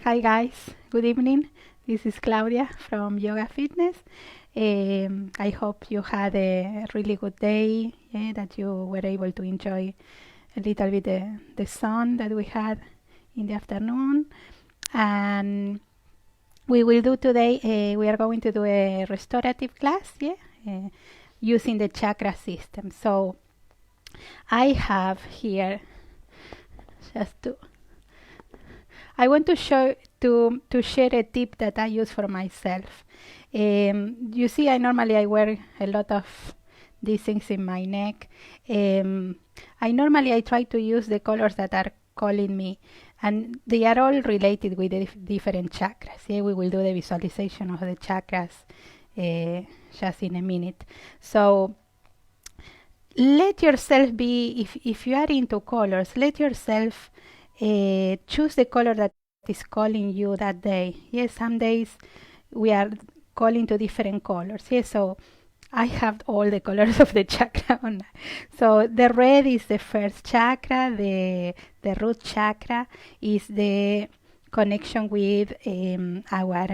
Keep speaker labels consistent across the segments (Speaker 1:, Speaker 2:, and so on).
Speaker 1: Hi guys, good evening. This is Claudia from Yoga Fitness. I hope you had a really good day, that you were able to enjoy a little bit the sun that we had in the afternoon. And we will do today, we are going to do a restorative class, using the chakra system. So I have here I want to share a tip that I use for myself. You see, I normally wear a lot of these things in my neck. I try to use the colors that are calling me, and they are all related with the different chakras. Yeah, we will do the visualization of the chakras just in a minute. So let yourself be, if you are into colors, let yourself choose the color that is calling you that day. Yes, some days we are calling to different colors. Yes, so I have all the colors of the chakra on. So the red is the first chakra, the root chakra is the connection with our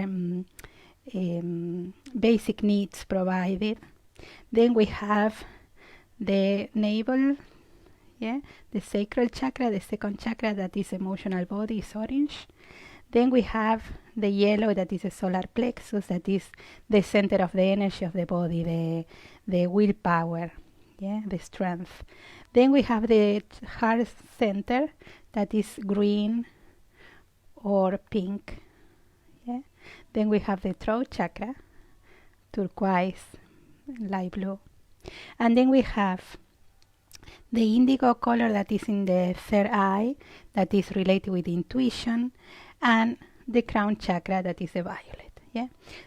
Speaker 1: basic needs provided. Then we have the navel, the sacral chakra, the second chakra, that is emotional body, is orange. Then we have the yellow, that is the solar plexus, that is the center of the energy of the body, the willpower, the strength. Then we have the heart center, that is green or pink. Then we have the throat chakra, turquoise, light blue. And then we have the indigo color, that is in the third eye, that is related with intuition, and the crown chakra, that is the violet.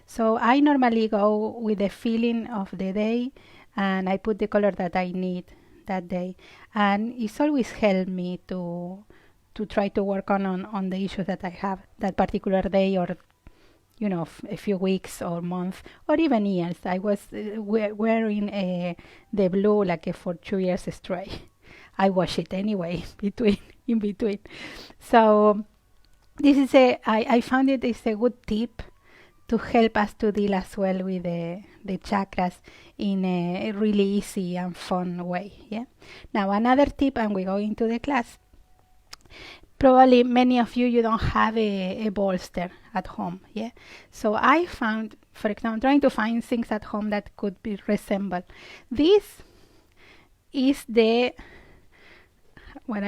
Speaker 1: So I normally go with the feeling of the day, and I put the color that I need that day, and it's always helped me to try to work on the issues that I have that particular day, or a few weeks or months or even years. I was wearing the blue for 2 years straight. I wash it anyway in between. So this is I found it is a good tip to help us to deal as well with the chakras in a really easy and fun way. Now another tip, and we go into the class. Probably many of you don't have a bolster at home. So I found, for example, trying to find things at home that could be resemble. This is I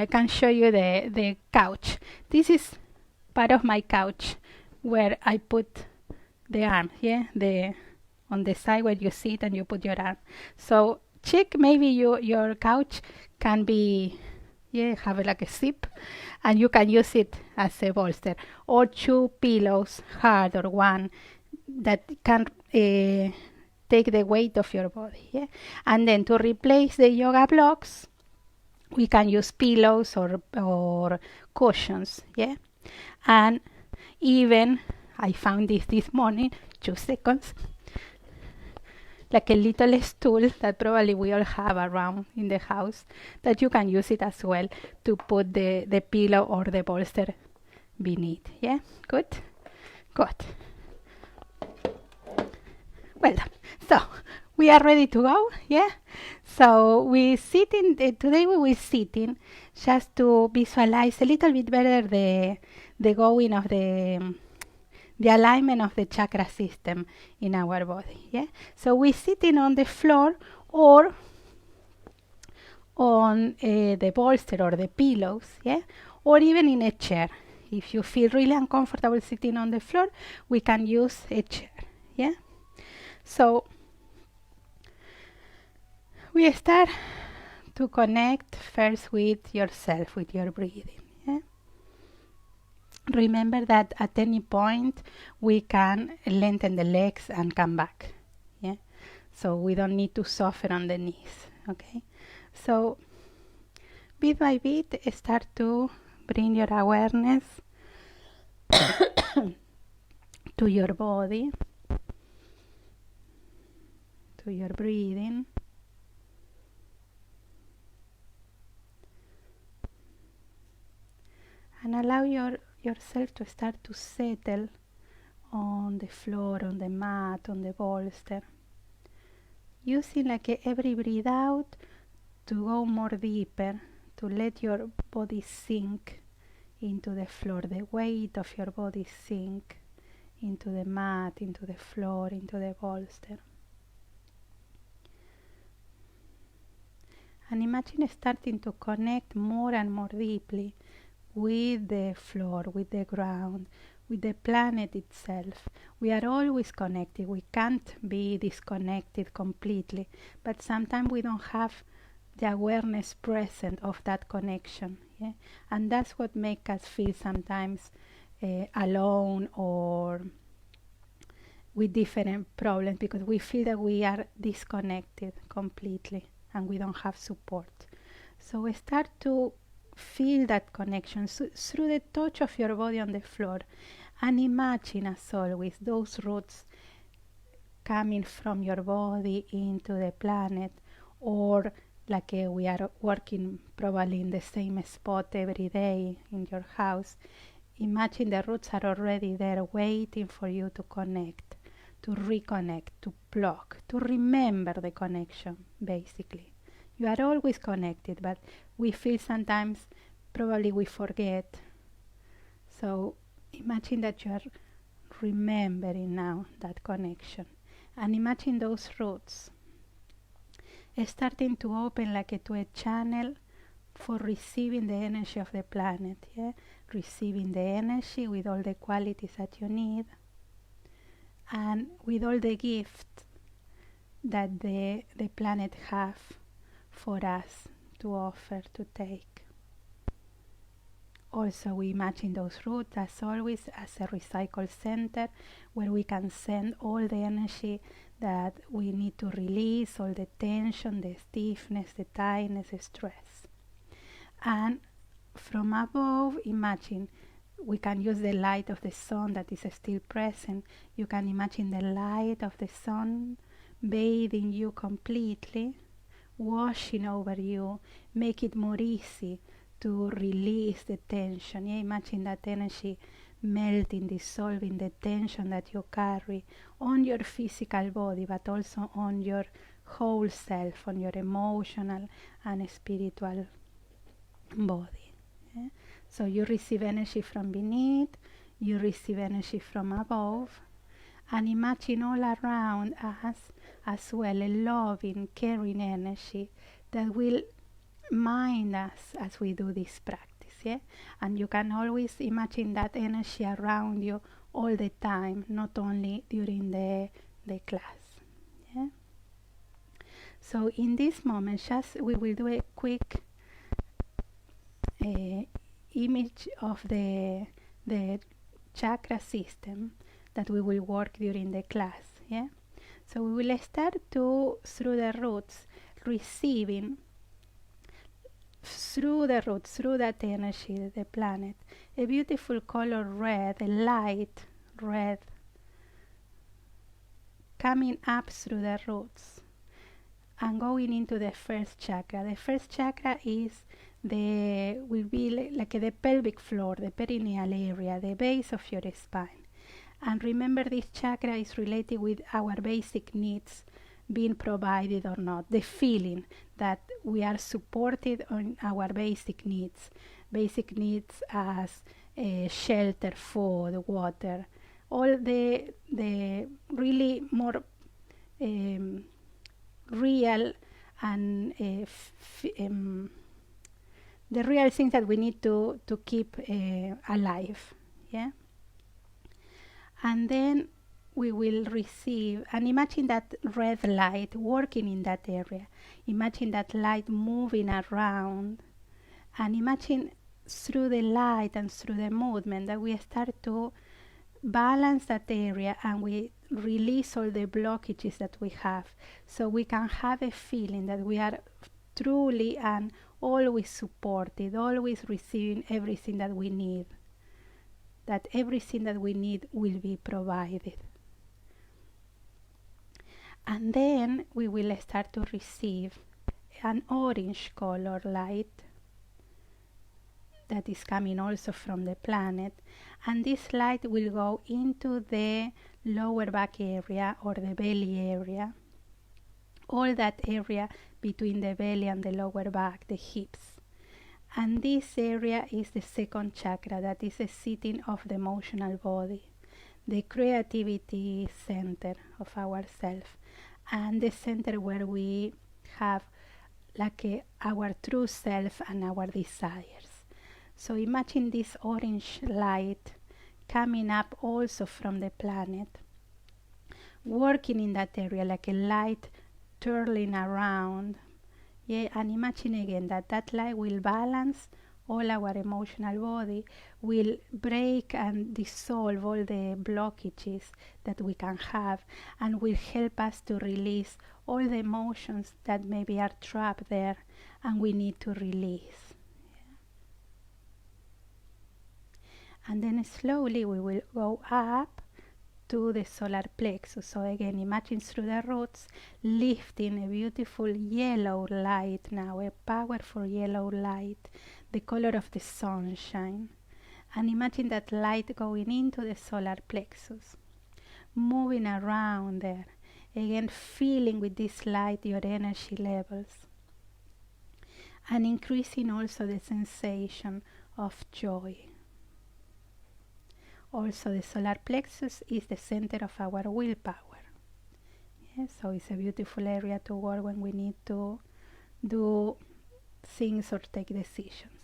Speaker 1: can show you the couch. This is part of my couch where I put the arm, on the side where you sit and you put your arm. So check, maybe your couch can be have like a zip, and you can use it as a bolster, or 2 pillows, hard or one, that can take the weight of your body. And then to replace the yoga blocks, we can use pillows or cushions. And even I found this morning, 2 seconds, like a little stool that probably we all have around in the house, that you can use it as well to put the pillow or the bolster beneath. Good. Well done. So we are ready to go. So today we will sit in just to visualize a little bit better the going of the alignment of the chakra system in our body. So we're sitting on the floor or on the bolster or the pillows, or even in a chair. If you feel really uncomfortable sitting on the floor, we can use a chair. So we start to connect first with yourself, with your breathing. Remember that at any point we can lengthen the legs and come back. So we don't need to suffer on the knees. Okay. So bit by bit, start to bring your awareness to your body, to your breathing. And allow yourself to start to settle on the floor, on the mat, on the bolster. Using like every breath out to go more deeper, to let your body sink into the floor, the weight of your body sink into the mat, into the floor, into the bolster. And imagine starting to connect more and more deeply with the floor, with the ground, with the planet itself. We are always connected. We can't be disconnected completely, but sometimes we don't have the awareness present of that connection. Yeah? And that's what makes us feel sometimes alone or with different problems, because we feel that we are disconnected completely and we don't have support. So we start to feel that connection through the touch of your body on the floor, and imagine, as always, those roots coming from your body into the planet, or like we are working probably in the same spot every day in your house. Imagine the roots are already there waiting for you to connect, to reconnect, to plug, to remember the connection, basically. You are always connected, but we feel sometimes probably we forget. So imagine that you are remembering now that connection. And imagine those roots starting to open like to a channel for receiving the energy of the planet, yeah? Receiving the energy with all the qualities that you need, and with all the gifts that the planet have for us to offer, to take. Also, we imagine those roots, as always, as a recycle center where we can send all the energy that we need to release, all the tension, the stiffness, the tightness, the stress. And from above, imagine we can use the light of the sun that is still present. You can imagine the light of the sun bathing you completely, washing over you, make it more easy to release the tension. Yeah, imagine that energy melting, dissolving the tension that you carry on your physical body, but also on your whole self, on your emotional and spiritual body. Yeah? So you receive energy from beneath, you receive energy from above, and imagine all around us as well a loving, caring energy that will mind us as we do this practice. Yeah? And you can always imagine that energy around you all the time, not only during the class. Yeah? So in this moment, just we will do a quick image of the chakra system that we will work during the class. Yeah? So we will start to, through the roots, receiving through the roots, through that energy, the planet, a beautiful color red, a light red, coming up through the roots and going into the first chakra. The first chakra is will be like the pelvic floor, the perineal area, the base of your spine. And remember, this chakra is related with our basic needs being provided or not, the feeling that we are supported on our basic needs as shelter, food, water, all the really more real and the real things that we need to keep alive. Yeah. And then we will receive, and imagine that red light working in that area. Imagine that light moving around, and imagine through the light and through the movement that we start to balance that area, and we release all the blockages that we have, so we can have a feeling that we are truly and always supported, always receiving everything that we need, that everything that we need will be provided. And then we will start to receive an orange color light that is coming also from the planet, and this light will go into the lower back area or the belly area, all that area between the belly and the lower back, the hips. And this area is the second chakra, that is the seating of the emotional body, the creativity center of ourself, and the center where we have our true self and our desires. So imagine this orange light coming up also from the planet, working in that area like a light twirling around. Yeah, and imagine again that light will balance all our emotional body, will break and dissolve all the blockages that we can have, and will help us to release all the emotions that maybe are trapped there and we need to release. And then slowly we will go up to the solar plexus. So again, imagine through the roots, lifting a beautiful yellow light now, a powerful yellow light, the color of the sunshine. And imagine that light going into the solar plexus, moving around there, again feeling with this light your energy levels, and increasing also the sensation of joy. Also, the solar plexus is the center of our willpower. Yeah, so it's a beautiful area to work when we need to do things or take decisions.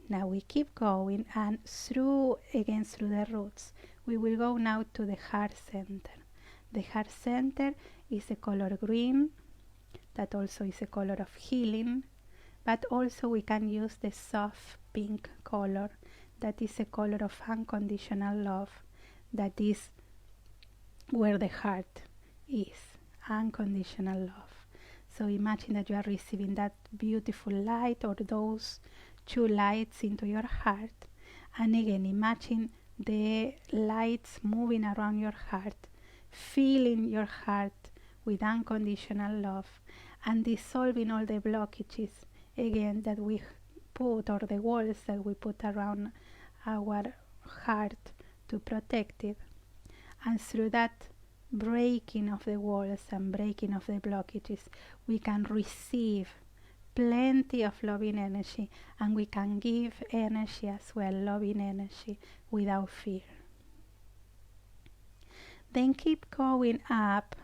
Speaker 1: Now we keep going, and through the roots, we will go now to the heart center. The heart center is the color green, that also is a color of healing, but also we can use the soft pink color, that is a color of unconditional love. That is where the heart is, unconditional love. So imagine that you are receiving that beautiful light, or those two lights, into your heart. And again, imagine the lights moving around your heart, filling your heart with unconditional love, and dissolving all the blockages, again, that we put, or the walls that we put around our heart to protect it. And through that breaking of the walls and breaking of the blockages, we can receive plenty of loving energy, and we can give energy as well, loving energy, without fear. Then keep going up,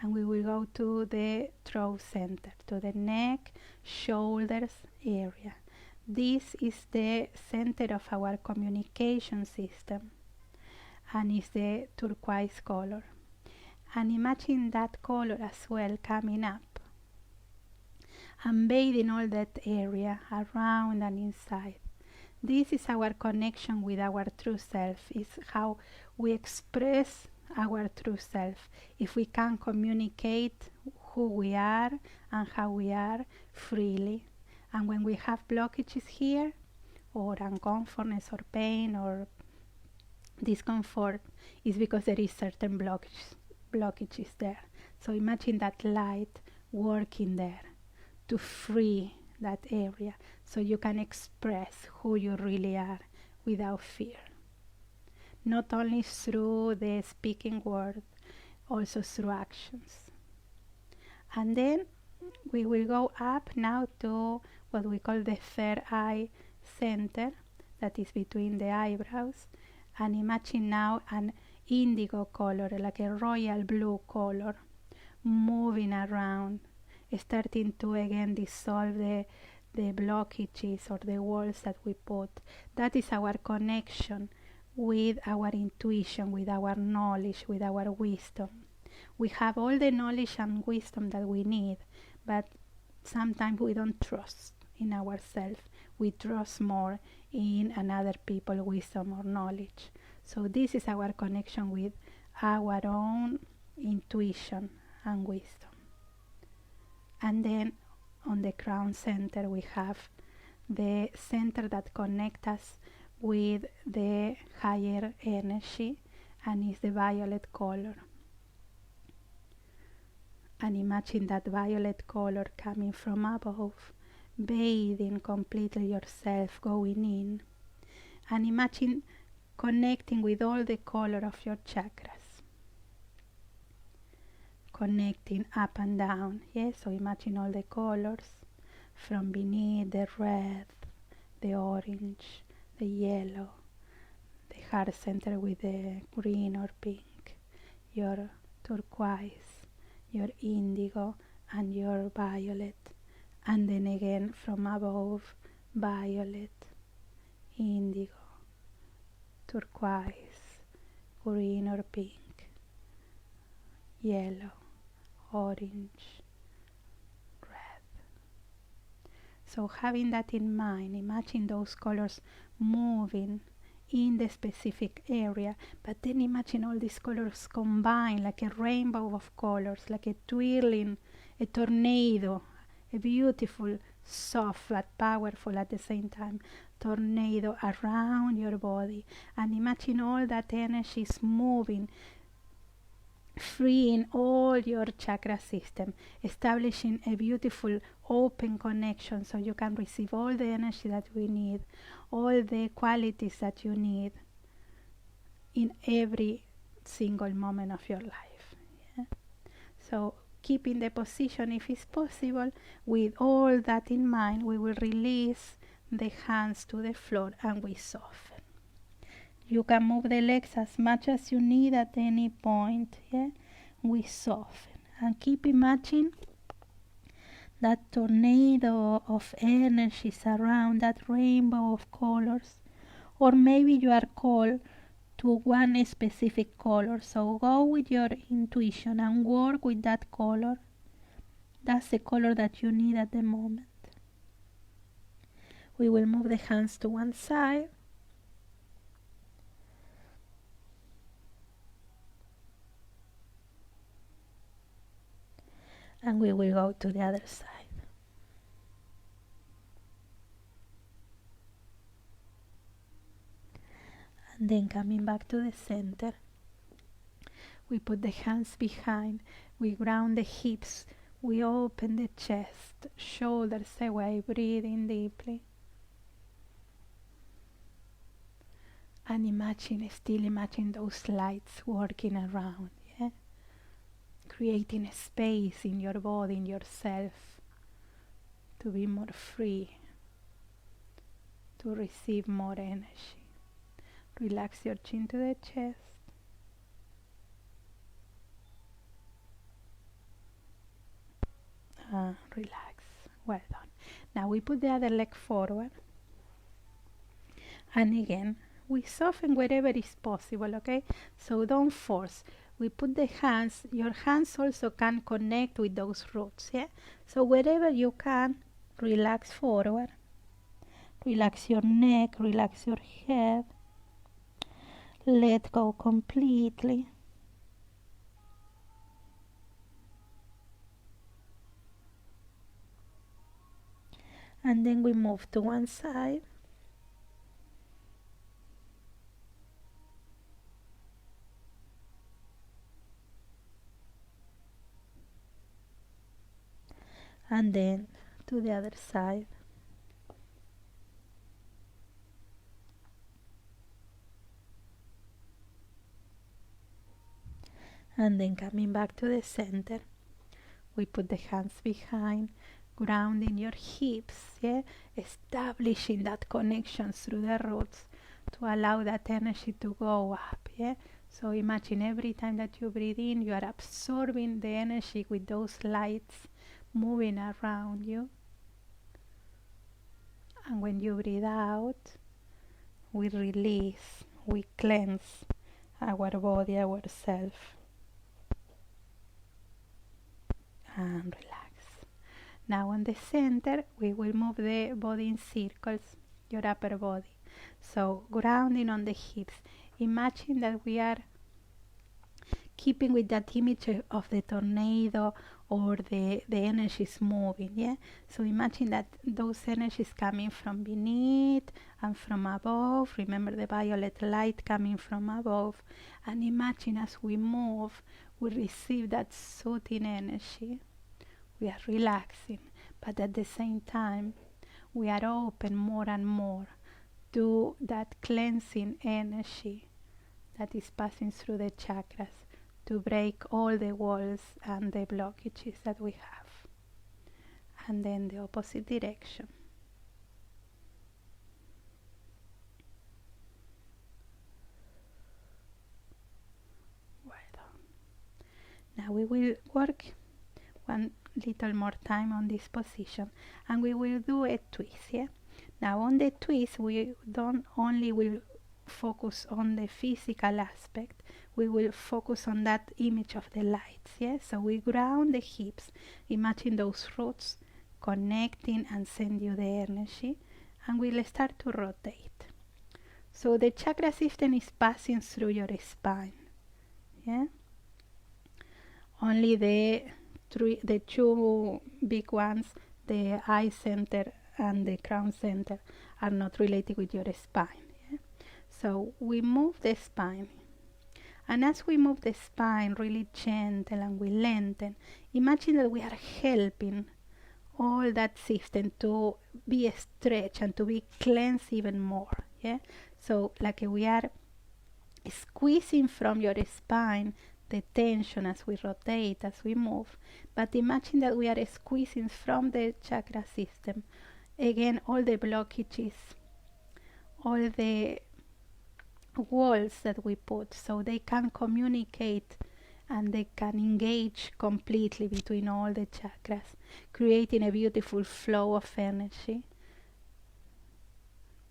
Speaker 1: and we will go to the throat center, to the neck, shoulders area. This is the center of our communication system, and is the turquoise color. And imagine that color as well coming up and bathing all that area around and inside. This is our connection with our true self. It's how we express our true self. If we can communicate who we are and how we are freely. And when we have blockages here, or uncomfortness, or pain, or discomfort, is because there is certain blockages there. So imagine that light working there to free that area, so you can express who you really are without fear. Not only through the speaking word, also through actions. And then we will go up now to what we call the third eye center, that is between the eyebrows. And imagine now an indigo color, like a royal blue color, moving around, starting to again dissolve the blockages or the walls that we put. That is our connection with our intuition, with our knowledge, with our wisdom. We have all the knowledge and wisdom that we need, but sometimes we don't trust in ourselves. We trust more in another people's wisdom or knowledge. So this is our connection with our own intuition and wisdom. And then on the crown center we have the center that connects us with the higher energy, and is the violet color. And imagine that violet color coming from above, bathing completely yourself, going in. And imagine connecting with all the color of your chakras. Connecting up and down, yes? So imagine all the colors from beneath, the red, the orange, the yellow, the heart center with the green or pink, your turquoise, your indigo, and your violet. And then again from above, violet, indigo, turquoise, green or pink, yellow, orange, red. So having that in mind, imagine those colors moving in the specific area, but then imagine all these colors combined like a rainbow of colors, like a twirling, a tornado, a beautiful, soft but powerful at the same time tornado around your body. And imagine all that energy is moving, freeing all your chakra system, establishing a beautiful open connection so you can receive all the energy that we need, all the qualities that you need in every single moment of your life. Yeah? So keeping the position, if it's possible, with all that in mind, we will release the hands to the floor and we soften. You can move the legs as much as you need at any point. Yeah? We soften and keep imagining that tornado of energies around, that rainbow of colors. Or maybe you are called to one specific color, so go with your intuition and work with that color. That's the color that you need at the moment. We will move the hands to one side. And we will go to the other side. And then coming back to the center, we put the hands behind, we ground the hips, we open the chest, shoulders away, breathing deeply. And still imagine those lights working around, yeah? Creating a space in your body, in yourself, to be more free, to receive more energy. Relax your chin to the chest. Relax. Well done. Now we put the other leg forward. And again, we soften wherever is possible, okay? So don't force. We put the hands, your hands also can connect with those roots, yeah? So wherever you can, relax forward. Relax your neck, relax your head. Let go completely. And then we move to one side. And then to the other side. And then coming back to the center, we put the hands behind, grounding your hips, yeah? Establishing that connection through the roots to allow that energy to go up, yeah? So imagine every time that you breathe in, you are absorbing the energy with those lights moving around you. And when you breathe out, we release, we cleanse our body, ourselves. And relax. Now on the center, we will move the body in circles, your upper body. So grounding on the hips. Imagine that we are keeping with that image of the tornado or the energies moving, yeah? So imagine that those energies coming from beneath and from above. Remember the violet light coming from above. And imagine as we move, we receive that soothing energy. We are relaxing, but at the same time, we are open more and more to that cleansing energy that is passing through the chakras to break all the walls and the blockages that we have. And then the opposite direction. Well done. Now we will work one little more time on this position, and we will do a twist. Yeah. Now on the twist, we don't only will focus on the physical aspect, we will focus on that image of the lights. Yeah. So we ground the hips, imagine those roots connecting and send you the energy, and we'll start to rotate. So the chakra system is passing through your spine. Yeah. Only the two big ones, the eye center and the crown center, are not related with your spine. Yeah? So we move the spine, and as we move the spine really gentle and we lengthen, imagine that we are helping all that system to be stretched and to be cleansed even more. Yeah. So like we are squeezing from your spine the tension as we rotate, as we move, but imagine that we are squeezing from the chakra system again all the blockages, all the walls that we put, so they can communicate and they can engage completely between all the chakras, creating a beautiful flow of energy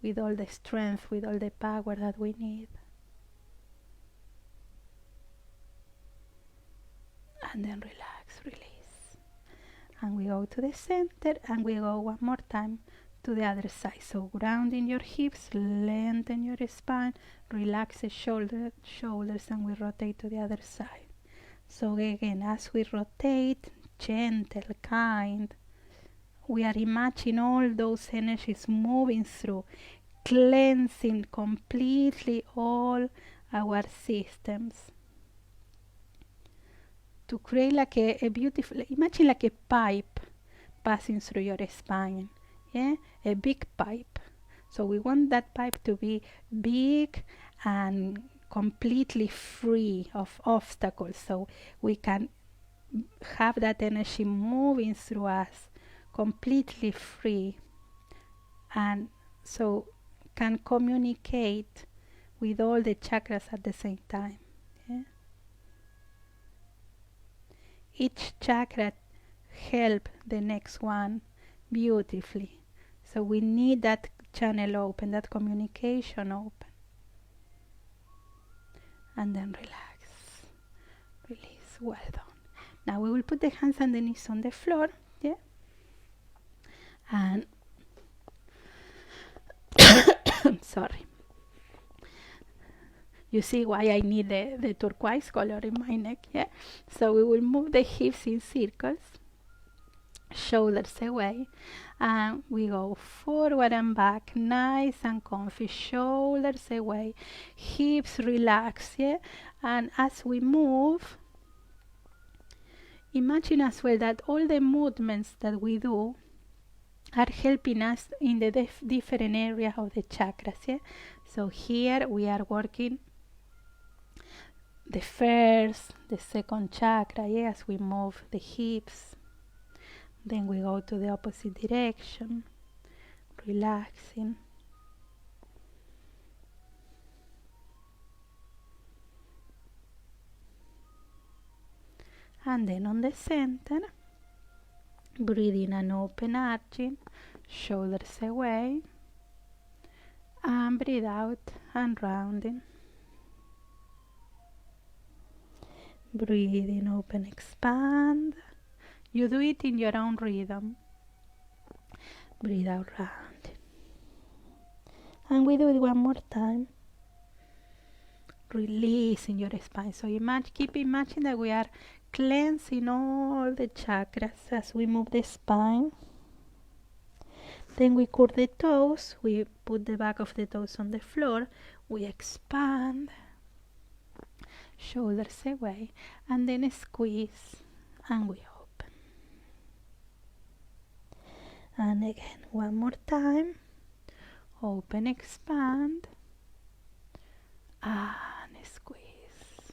Speaker 1: with all the strength, with all the power that we need. And then relax, release. And we go to the center, and we go one more time to the other side. So grounding your hips, lengthen your spine, relax the shoulders, and we rotate to the other side. So again, as we rotate, gentle, kind, we are imagining all those energies moving through, cleansing completely all our systems, to create like a beautiful, imagine like a pipe passing through your spine. Yeah, a big pipe. So we want that pipe to be big and completely free of obstacles, so we can have that energy moving through us completely free, and so can communicate with all the chakras at the same time. Yeah? Each chakra help the next one beautifully, so we need that channel open, that communication open. And then relax, release. Well done. Now we will put the hands and the knees on the floor. Yeah. And sorry, you see why I need the turquoise color in my neck. Yeah. So we will move the hips in circles, shoulders away, and we go forward and back, nice and comfy, shoulders away, hips relax. Yeah. And as we move, imagine as well that all the movements that we do are helping us in the different areas of the chakras. Yeah? So here we are working the first, the second chakra, yeah, as we move the hips. Then we go to the opposite direction, relaxing. And then on the center, breathe in and open, arching, shoulders away, and breathe out and rounding. Breathe in, open, expand. You do it in your own rhythm. Breathe out, rounding. And we do it one more time. Releasing your spine. So keep imagining that we are cleansing all the chakras as we move the spine. Then we curl the toes, we put the back of the toes on the floor, we expand, shoulders away, and then squeeze, and we open. And again, one more time. Open, expand, and squeeze.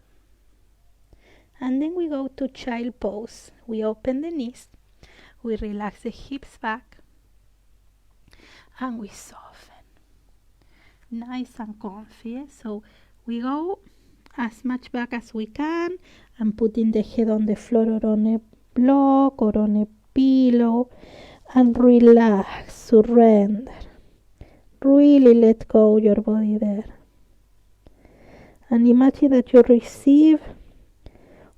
Speaker 1: And then we go to child pose. We open the knees, we relax the hips back, and we soften. Nice and comfy. So we go as much back as we can and putting the head on the floor or on a block or on a pillow, and relax, surrender. Really let go your body there. And imagine that you receive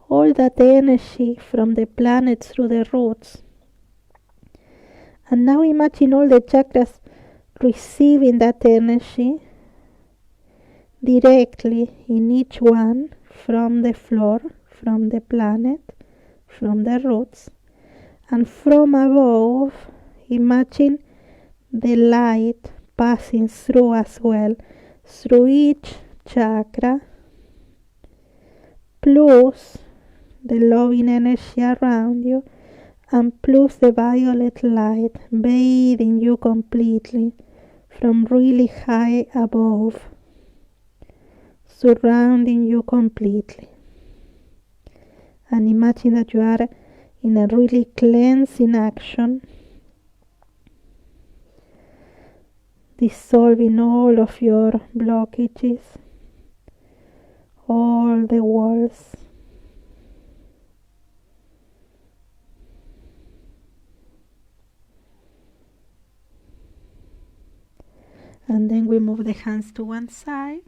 Speaker 1: all that energy from the planet through the roots. And now imagine all the chakras receiving that energy directly in each one, from the floor, from the planet, from the roots, and from above. Imagine the light passing through as well, through each chakra, plus the loving energy around you, and plus the violet light bathing you completely from really high above, surrounding you completely. And imagine that you are in a really cleansing action, dissolving all of your blockages, all the walls. And then we move the hands to one side.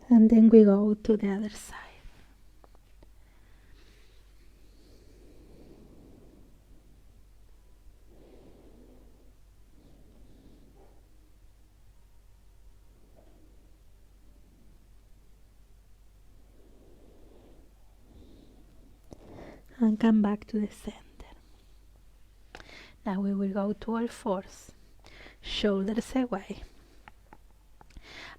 Speaker 1: And then we go to the other side. And come back to the center. Now we will go to all fours, shoulders away.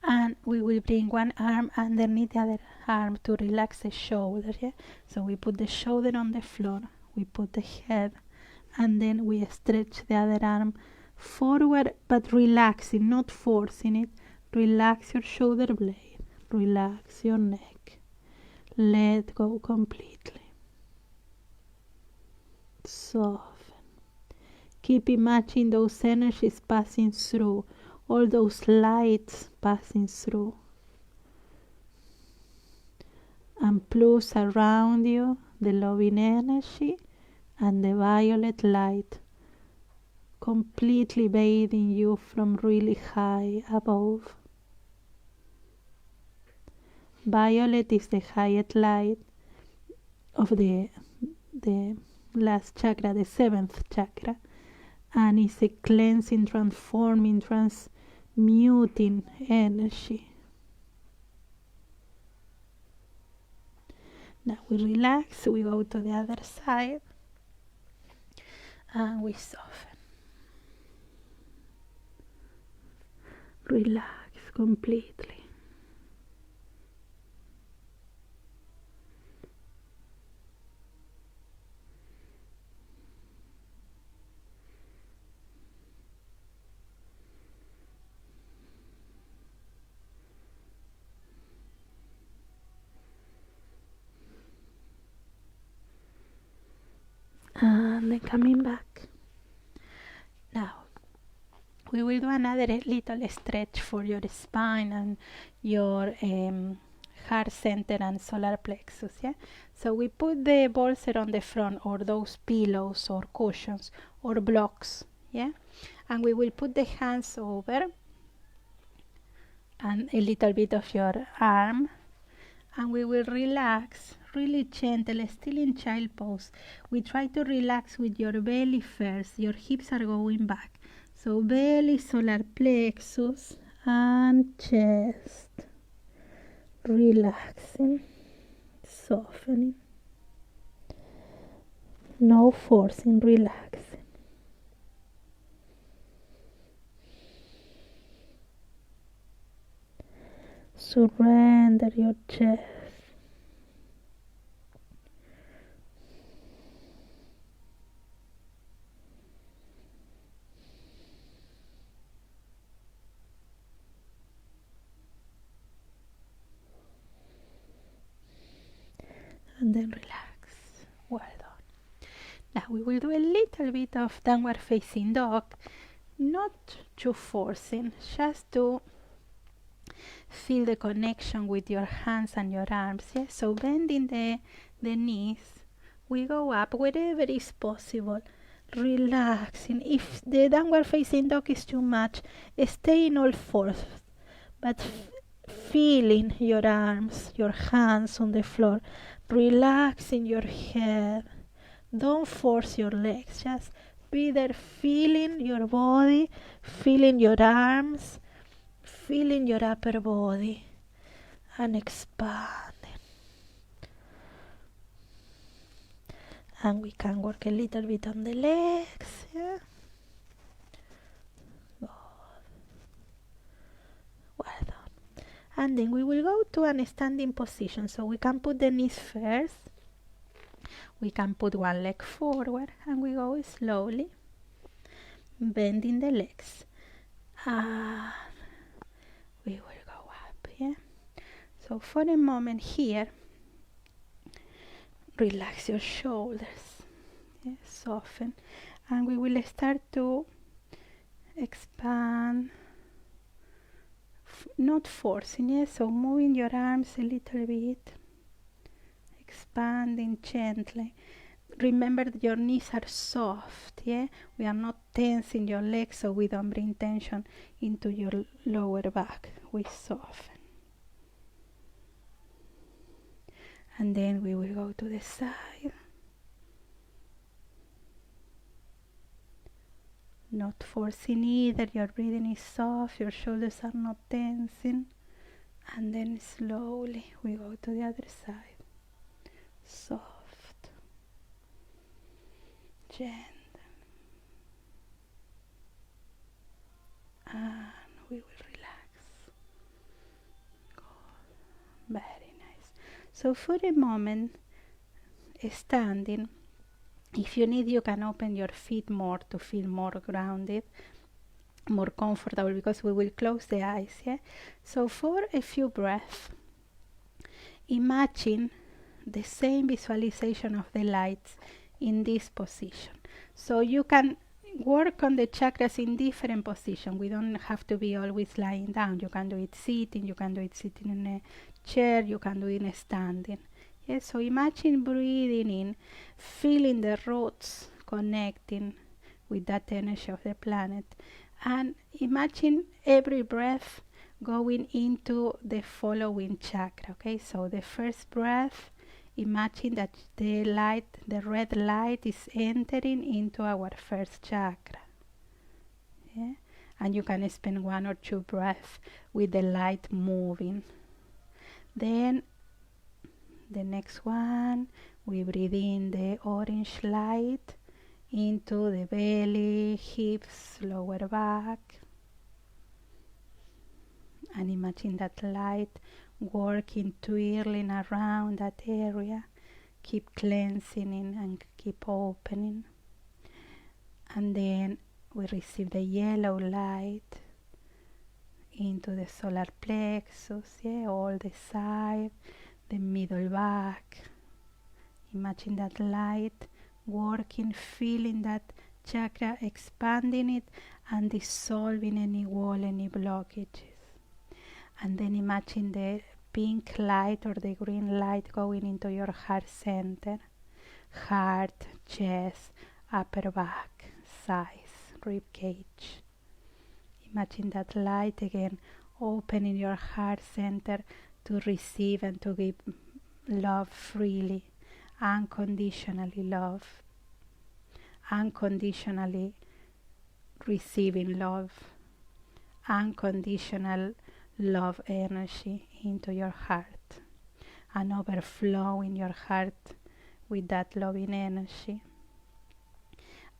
Speaker 1: And we will bring one arm underneath the other arm to relax the shoulder. Yeah? So we put the shoulder on the floor, we put the head, and then we stretch the other arm forward, but relaxing, not forcing it. Relax your shoulder blade, relax your neck, let go completely. Soften. Keep imagining those energies passing through, all those lights passing through. And plus around you the loving energy and the violet light completely bathing you from really high above. Violet is the highest light of the last chakra, the 7th chakra, and it's a cleansing, transforming, transmuting energy. Now we relax, we go to the other side, and we soften. Relax completely. And then coming back. Now we will do another little stretch for your spine and your heart center and solar plexus. Yeah. So we put the bolster on the front, or those pillows or cushions or blocks. Yeah. And we will put the hands over and a little bit of your arm, and we will relax really gentle, still in child pose. We try to relax with your belly first. Your hips are going back. So belly, solar plexus, and chest. Relaxing,
Speaker 2: softening, no forcing, relaxing. Surrender your chest. And then relax. Well done. Now we will do a little bit of downward facing dog, not too forcing, just to feel the connection with your hands and your arms. Yes? So bending the knees, we go up wherever is possible, relaxing. If the downward facing dog is too much, stay in all fours, but feeling your arms, your hands on the floor, relaxing your head. Don't force your legs, just be there feeling your body, feeling your arms, feeling your upper body, and expanding. And we can work a little bit on the legs, yeah? Good. Well done. And then we will go to a standing position. So we can put the knees first. We can put one leg forward and we go slowly, bending the legs. And we will go up, yeah? So for a moment here, relax your shoulders, yeah? Soften. And we will start to expand, not forcing, yeah? So moving your arms a little bit, expanding gently. Remember that your knees are soft, yeah? We are not tensing your legs so we don't bring tension into your lower back. We soften. And then we will go to the side. Not forcing either, your breathing is soft, your shoulders are not tensing. And then slowly we go to the other side. Soft, gentle. And we will relax. Good. Very nice. So for a moment, standing, if you need, you can open your feet more to feel more grounded, more comfortable, because we will close the eyes, yeah? So for a few breaths, imagine the same visualization of the lights in this position. So you can work on the chakras in different positions. We don't have to be always lying down. You can do it sitting, you can do it sitting in a chair, you can do it standing. Yes, so imagine breathing in, feeling the roots connecting with that energy of the planet. And imagine every breath going into the following chakra, okay? So the first breath, imagine that the red light is entering into our first chakra. Yeah? And you can spend 1 or 2 breaths with the light moving. Then the next one, we breathe in the orange light into the belly, hips, lower back. And imagine that light working, twirling around that area. Keep cleansing and keep opening. And then we receive the yellow light into the solar plexus, yeah, all the side, the middle back. Imagine that light working, feeling that chakra, expanding it and dissolving any wall, any blockages. And then imagine the pink light or the green light going into your heart center, heart, chest, upper back, sides, rib cage. Imagine that light again opening your heart center to receive and to give love freely, unconditionally love, unconditionally receiving love, unconditional love energy into your heart. and overflow in your heart with that loving energy.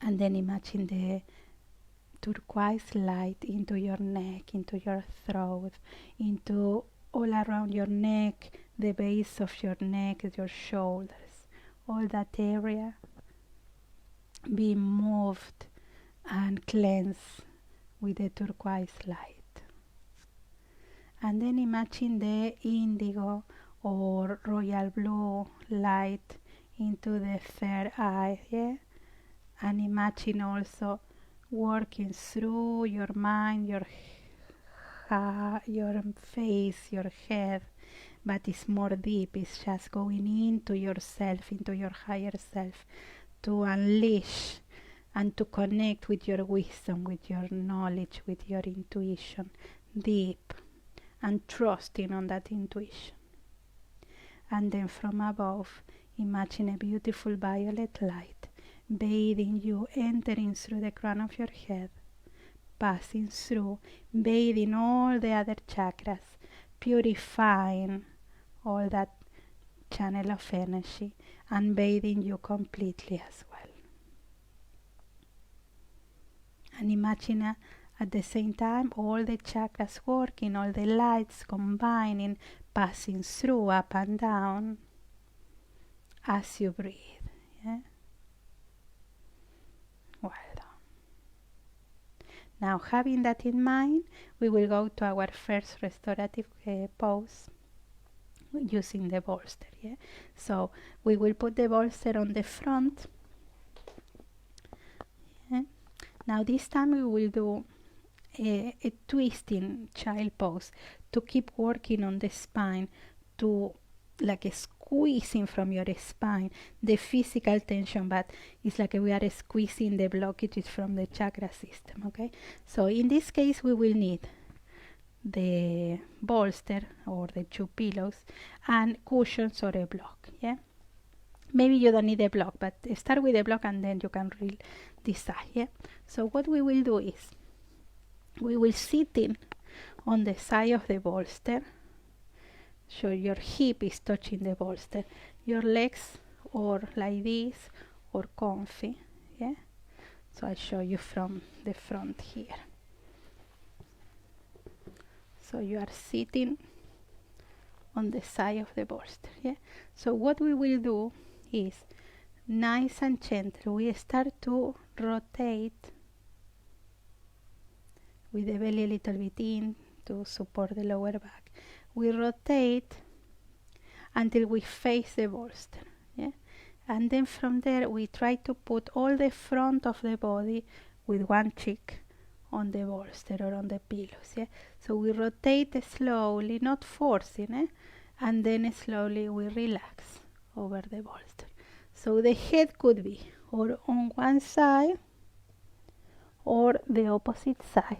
Speaker 2: And then imagine the turquoise light into your neck, into your throat, into all around your neck, the base of your neck, your shoulders, all that area be moved and cleansed with the turquoise light. And then imagine the indigo or royal blue light into the third eye, yeah? And imagine also working through your mind, your face, your head, but it's more deep. It's just going into yourself, into your higher self, to unleash and to connect with your wisdom, with your knowledge, with your intuition, deep, and trusting on that intuition. And then from above, imagine a beautiful violet light bathing you, entering through the crown of your head, passing through, bathing all the other chakras, purifying all that channel of energy, and bathing you completely as well. And imagine at the same time all the chakras working, all the lights combining, passing through, up and down as you breathe. Yeah? Well done. Now, having that in mind, we will go to our first restorative pose using the bolster. Yeah? So we will put the bolster on the front. Yeah? Now this time we will do a twisting child pose to keep working on the spine, to like squeezing from your spine the physical tension, but it's like we are squeezing the blockages from the chakra system. Okay, so in this case we will need the bolster or the 2 pillows and cushions or a block. Yeah, maybe you don't need a block, but start with a block and then you can decide. Yeah, so what we will do is we will sit in on the side of the bolster. So your hip is touching the bolster, your legs or like this or comfy. Yeah, so I show you from the front here. So you are sitting on the side of the bolster. Yeah, so what we will do is nice and gentle we start to rotate with the belly a little bit in to support the lower back. We rotate until we face the bolster. Yeah? And then from there we try to put all the front of the body with one cheek on the bolster or on the pillows. Yeah? So we rotate slowly, not forcing, and then slowly we relax over the bolster. So the head could be or on one side or the opposite side,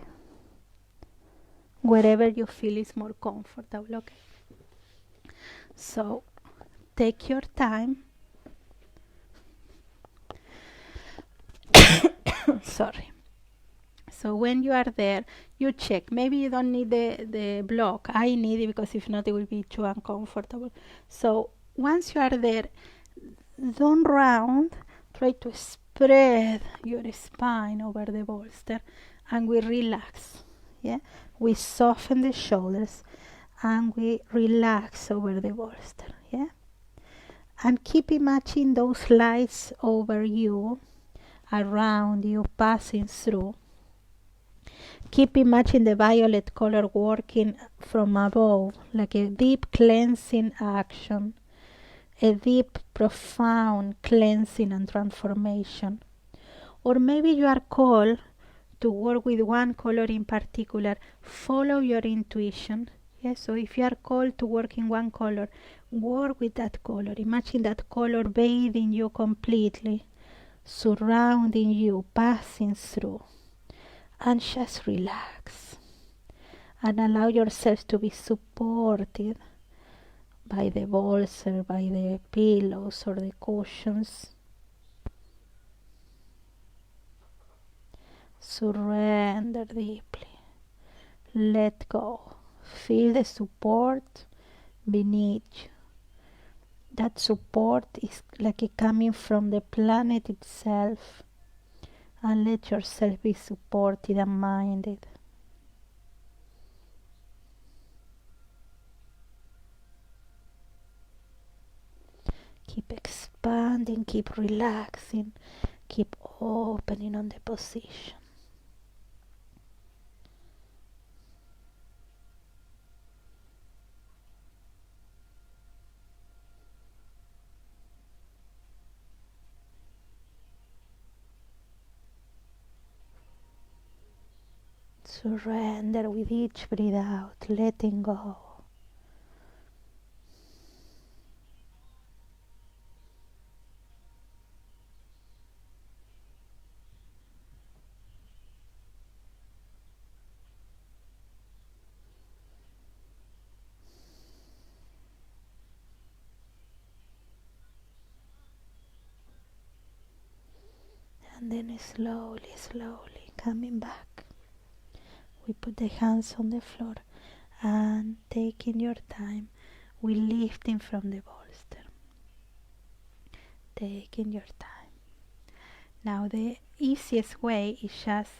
Speaker 2: wherever you feel is more comfortable. Okay, so take your time. Sorry. So when you are there, you check. Maybe you don't need the block. I need it because if not it will be too uncomfortable. So once you are there, don't round, try to spread your spine over the bolster and we relax. Yeah, we soften the shoulders and we relax over the bolster. Yeah, and keep imagining those lights over you, around you, passing through. Keep imagining the violet color working from above, like a deep cleansing action, a deep, profound cleansing and transformation. Or maybe you are called to work with one color in particular. Follow your intuition. Yes, so if you are called to work in one color, work with that color. Imagine that color bathing you completely, surrounding you, passing through. And just relax. And allow yourself to be supported by the bolster, by the pillows or the cushions. Surrender deeply. Let go. Feel the support beneath you. that support is like it coming from the planet itself, and let yourself be supported and minded. Keep expanding, keep relaxing, keep opening on the position. Surrender with each breath out, letting go. And then slowly, slowly coming back. We put the hands on the floor and taking your time, we lifting from the bolster. Taking your time. Now the easiest way is just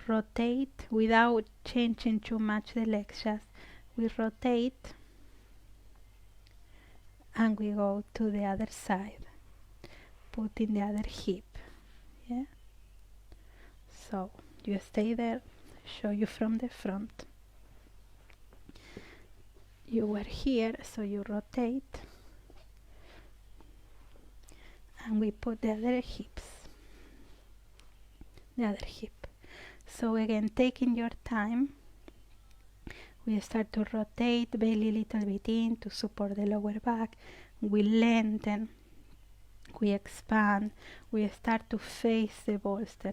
Speaker 2: rotate without changing too much the legs. Just we rotate and we go to the other side, putting the other hip. Yeah. So you stay there, show you from the front. You were here, so you rotate and we put the other hips, the other hip. So again, taking your time, we start to rotate belly a little bit in to support the lower back. We lengthen, we expand, we start to face the bolster.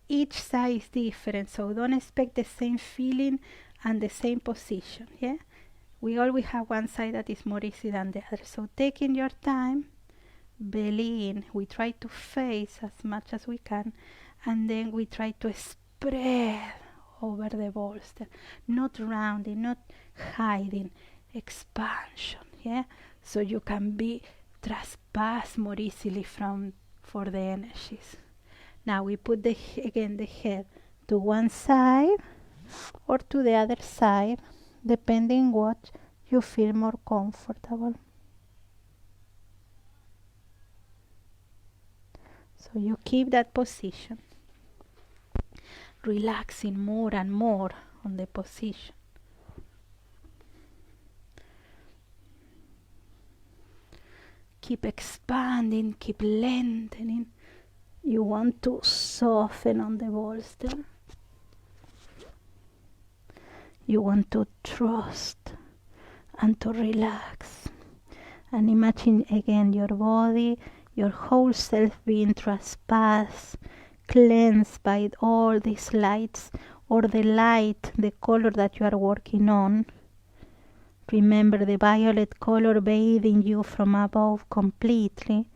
Speaker 2: Each side is different, so don't expect the same feeling and the same position. Yeah, we always have one side that is more easy than the other. So taking your time, belly in, we try to face as much as we can, and then we try to spread over the bolster, not rounding, not hiding, expansion. Yeah, so you can be trespass more easily for the energies. Now we put again the head to one side or to the other side, depending what you feel more comfortable. So you keep that position, relaxing more and more on the position. Keep expanding, keep lengthening. You want to soften on the bolster. You want to trust and to relax. And imagine again your body, your whole self being trespassed, cleansed by all these lights, or the light, the color that you are working on. Remember the violet color bathing you from above completely,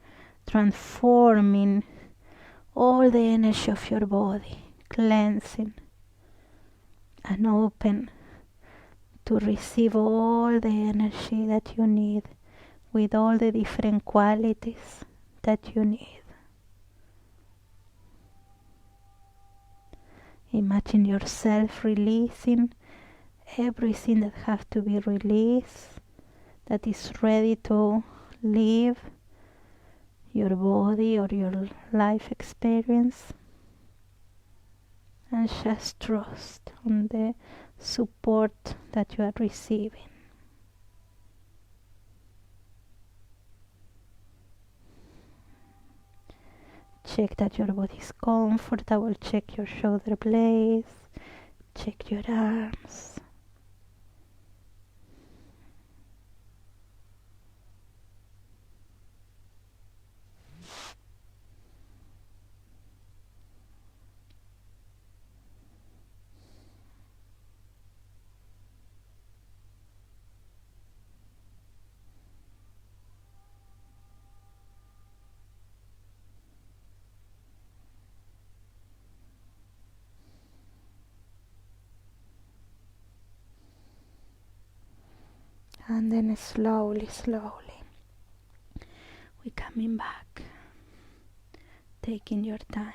Speaker 2: transforming all the energy of your body, cleansing and open to receive all the energy that you need with all the different qualities that you need. Imagine yourself releasing everything that has to be released, that is ready to leave your body or your life experience, and just trust on the support that you are receiving. Check that your body is comfortable, check your shoulder blades, check your arms. And then slowly, slowly
Speaker 1: We're coming back, taking your time.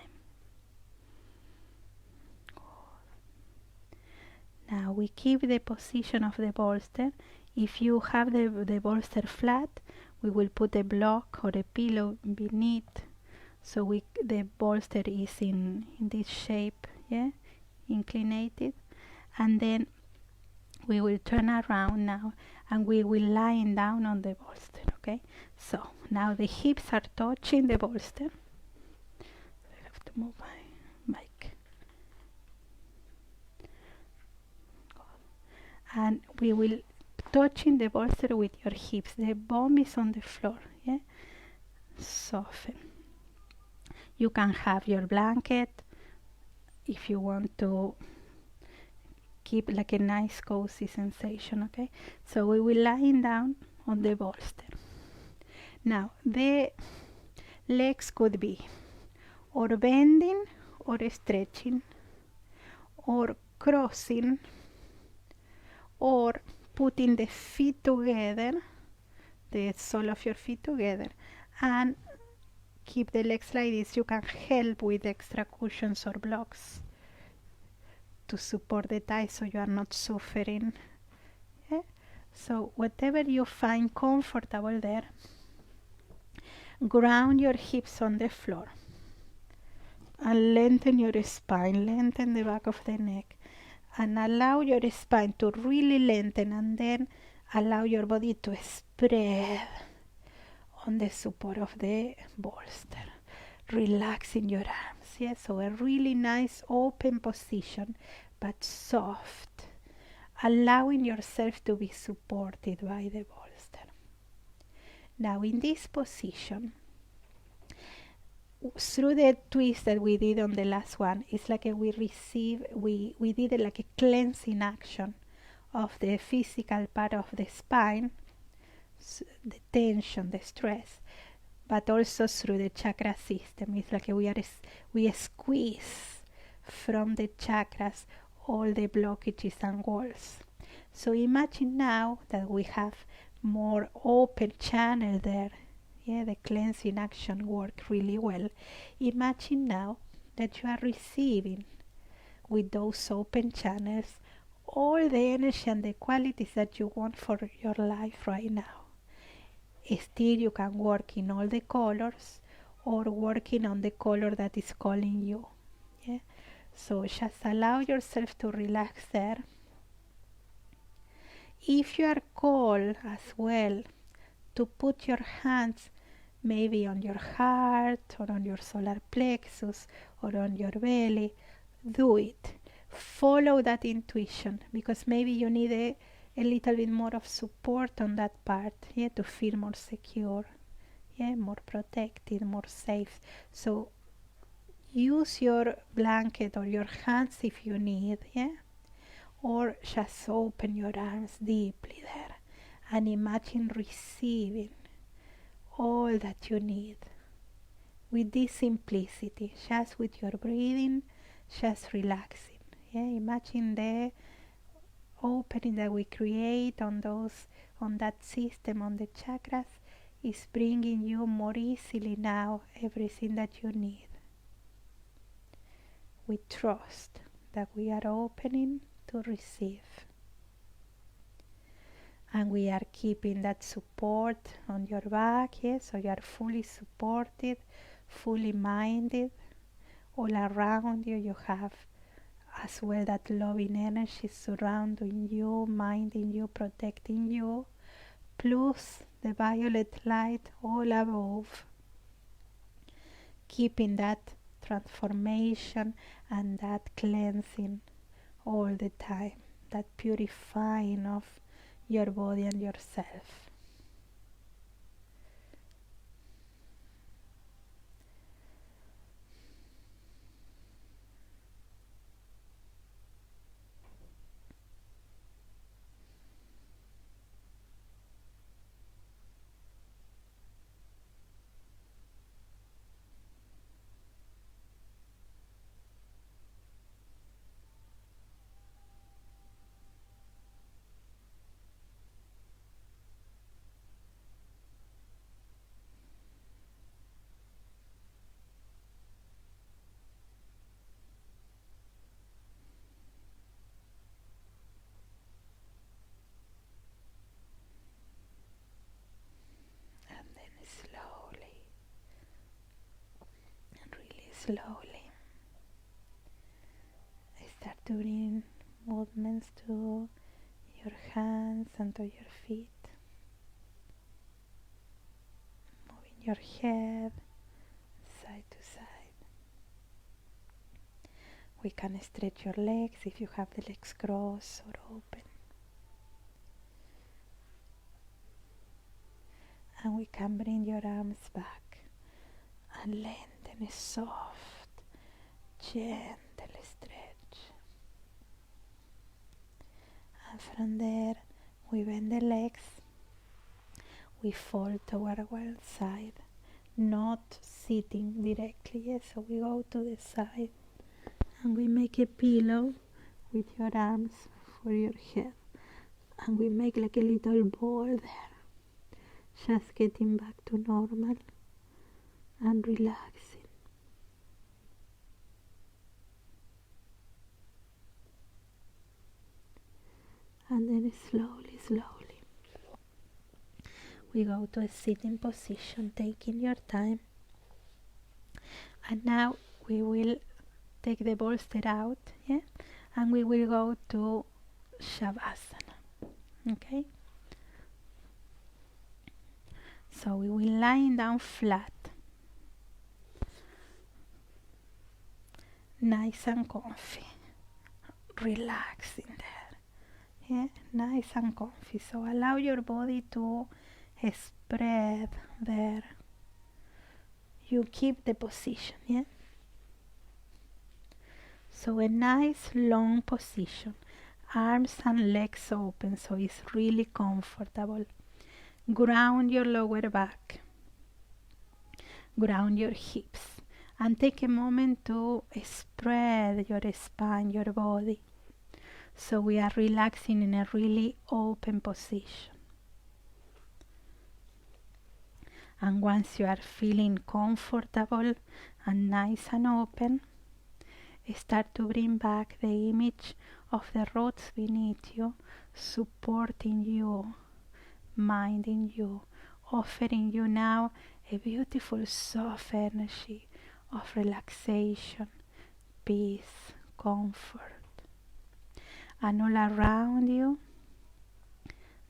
Speaker 1: Now we keep the position of the bolster. If you have the bolster flat, we will put a block or a pillow beneath, so the bolster is in this shape, yeah, inclinated, and then we will turn around now and we will lie down on the bolster. Okay, so now the hips are touching the bolster. I have to move my mic. And we will touching the bolster with your hips. The bum is on the floor, yeah? Soften. You can have your blanket if you want to keep like a nice cozy sensation, okay? So we will lying down on the bolster. Now the legs could be or bending or stretching or crossing or putting the feet together, the sole of your feet together, and keep the legs like this. You can help with extra cushions or blocks to support the thighs so you are not suffering. Yeah? So whatever you find comfortable there, ground your hips on the floor and lengthen your spine, lengthen the back of the neck, and allow your spine to really lengthen, and then allow your body to spread on the support of the bolster, relaxing your arms. Yes, so a really nice open position, but soft, allowing yourself to be supported by the bolster. Now in this position, through the twist that we did on the last one, it's like we did it like a cleansing action of the physical part of the spine, the tension, the stress, but also through the chakra system. It's like we squeeze from the chakras all the blockages and walls. So imagine now that we have more open channel there. Yeah, the cleansing action worked really well. Imagine now that you are receiving with those open channels all the energy and the qualities that you want for your life right now. Still, you can work in all the colors or working on the color that is calling you. Yeah? So just allow yourself to relax there. If you are called as well to put your hands maybe on your heart or on your solar plexus or on your belly, do it. Follow that intuition, because maybe you need a little bit more of support on that part, yeah, to feel more secure, yeah, more protected, more safe. So use your blanket or your hands if you need, yeah, or just open your arms deeply there and imagine receiving all that you need with this simplicity, just with your breathing, just relaxing. Yeah, imagine the opening that we create on that system, on the chakras, is bringing you more easily now everything that you need. We trust that we are opening to receive. And we are keeping that support on your back, yes, so you are fully supported, fully minded. All around you, you have as well that loving energy surrounding you, minding you, protecting you, plus the violet light all above, keeping that transformation and that cleansing all the time, that purifying of your body and yourself.
Speaker 2: slowly start doing movements to your hands and to your feet, moving your head side to side. We can stretch your legs if you have the legs crossed or open. And we can bring your arms back and lengthen a soft, gentle stretch. And from there, we bend the legs, we fold toward one side, not sitting directly, so we go to the side and we make a pillow with your arms for your head, and we make like a little ball there, just getting back to normal and relaxing. And then slowly we go to a sitting position, taking your time. And now we will take the bolster out, and we will go to Shavasana. Okay? So we will lie down flat, nice and comfy, relaxing there, nice and comfy. So allow your body to spread there. You keep the position, So a nice long position, arms and legs open, so it's really comfortable. Ground your lower back, ground your hips, and take a moment to spread your spine, your body. So we are relaxing in a really open position. And once you are feeling comfortable and nice and open, start to bring back the image of the roots beneath you, supporting you, minding you, offering you now a beautiful soft energy of relaxation, peace, comfort. And all around you,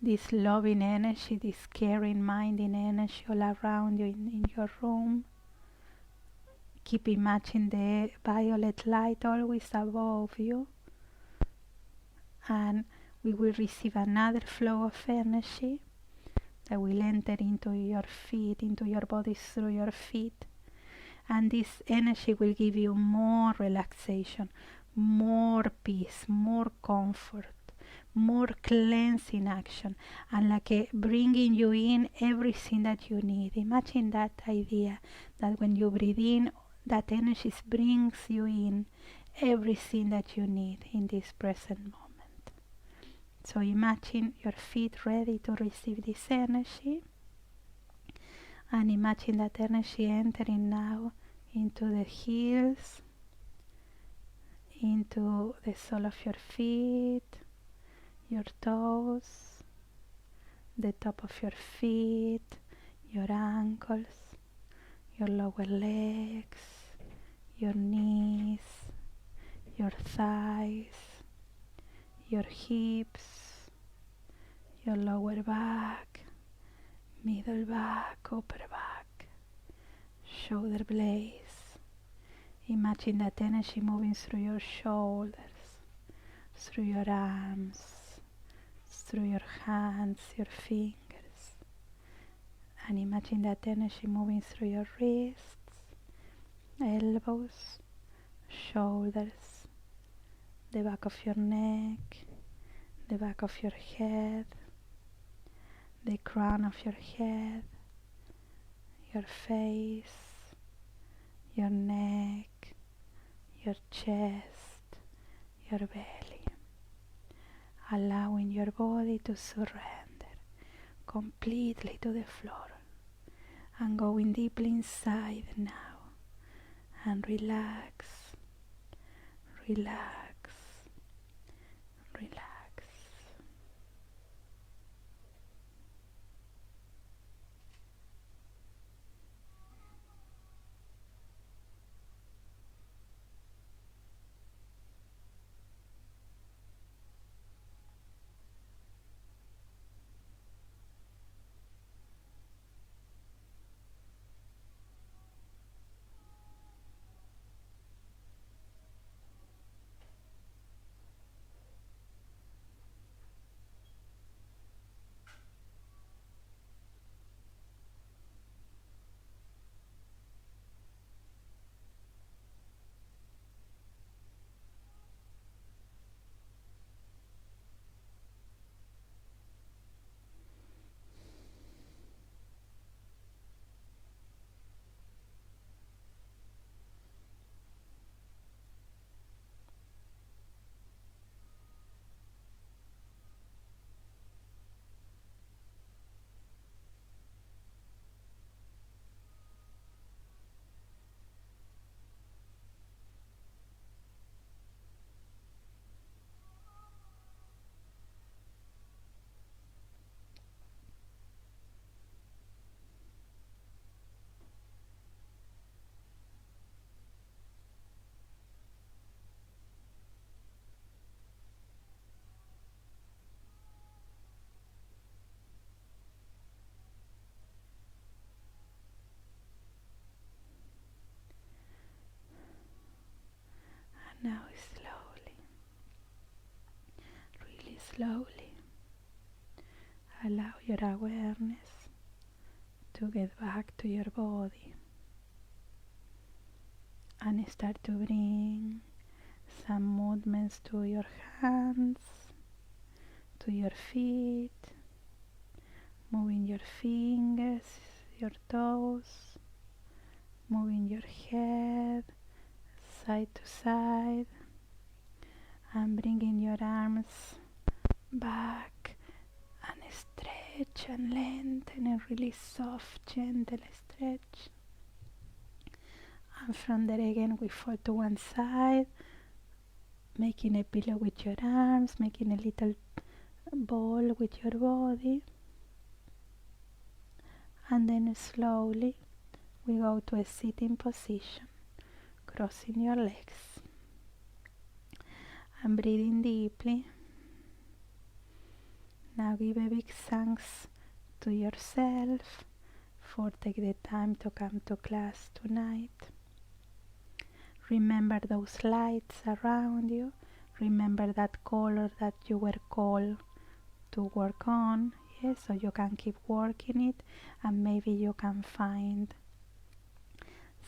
Speaker 2: this loving energy, this caring, minding energy all around you in your room. Keep imagining the violet light always above you, and we will receive another flow of energy that will enter into your feet, into your body through your feet, and this energy will give you more relaxation, more peace, more comfort, more cleansing action, and like bringing you in everything that you need. Imagine that idea, that when you breathe in, that energy brings you in everything that you need in this present moment. So imagine your feet ready to receive this energy, and imagine that energy entering now into the heels, into the sole of your feet, your toes, the top of your feet, your ankles, your lower legs, your knees, your thighs, your hips, your lower back, middle back, upper back, shoulder blades. Imagine that energy moving through your shoulders, through your arms, through your hands, your fingers, and imagine that energy moving through your wrists, elbows, shoulders, the back of your neck, the back of your head, the crown of your head, your face, your neck, your chest, your belly, allowing your body to surrender completely to the floor and going deeply inside now, and relax, relax, relax. Now slowly, really slowly, allow your awareness to get back to your body and start to bring some movements to your hands, to your feet, moving your fingers, your toes, moving your head side to side, and bringing your arms back and stretch and lengthen and really soft, gentle stretch. And from there again we fall to one side, making a pillow with your arms, making a little ball with your body. And then slowly we go to a sitting position, crossing your legs and breathing deeply. Now give a big thanks to yourself for taking the time to come to class tonight. Remember those lights around you. Remember that color that you were called to work on. Yes, so you can keep working it, and maybe you can find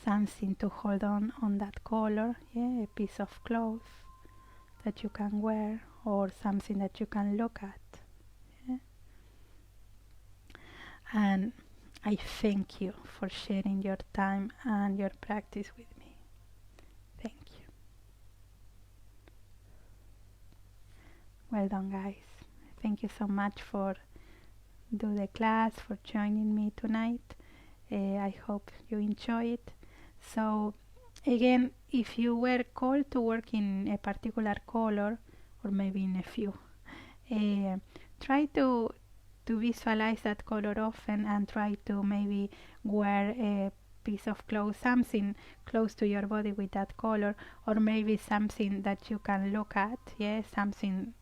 Speaker 2: something to hold on that color. Yeah, a piece of cloth that you can wear, or something that you can look at. Yeah? And I thank you for sharing your time and your practice with me. Thank you. Well done, guys. Thank you so much for do the class, for joining me tonight. I hope you enjoy it. So again, if you were called to work in a particular color, or maybe in a few, try to visualize that color often, and try to maybe wear a piece of cloth, something close to your body with that color, or maybe something that you can look at. Yeah, something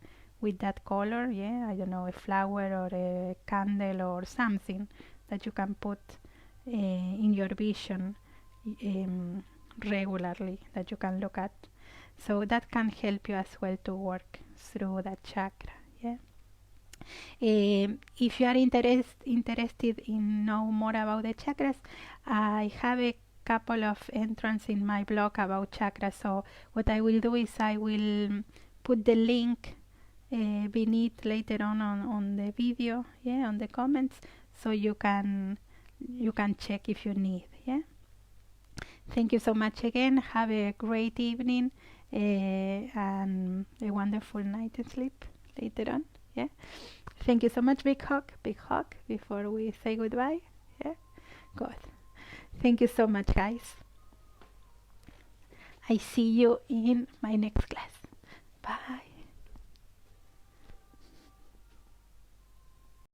Speaker 2: with that color. Yeah, I don't know, a flower or a candle or something that you can put in your vision regularly, that you can look at. So that can help you as well to work through that chakra. Yeah. If you are interested in know more about the chakras, I have a couple of entries in my blog about chakras. So what I will do is I will put the link beneath later on the video, yeah, on the comments, so you can check if you need. Yeah. Thank you so much again. Have a great evening and a wonderful night and sleep later on. Yeah. Thank you so much. Big hug before we say goodbye. Yeah. Good. Thank you so much, guys. I see you in my next class.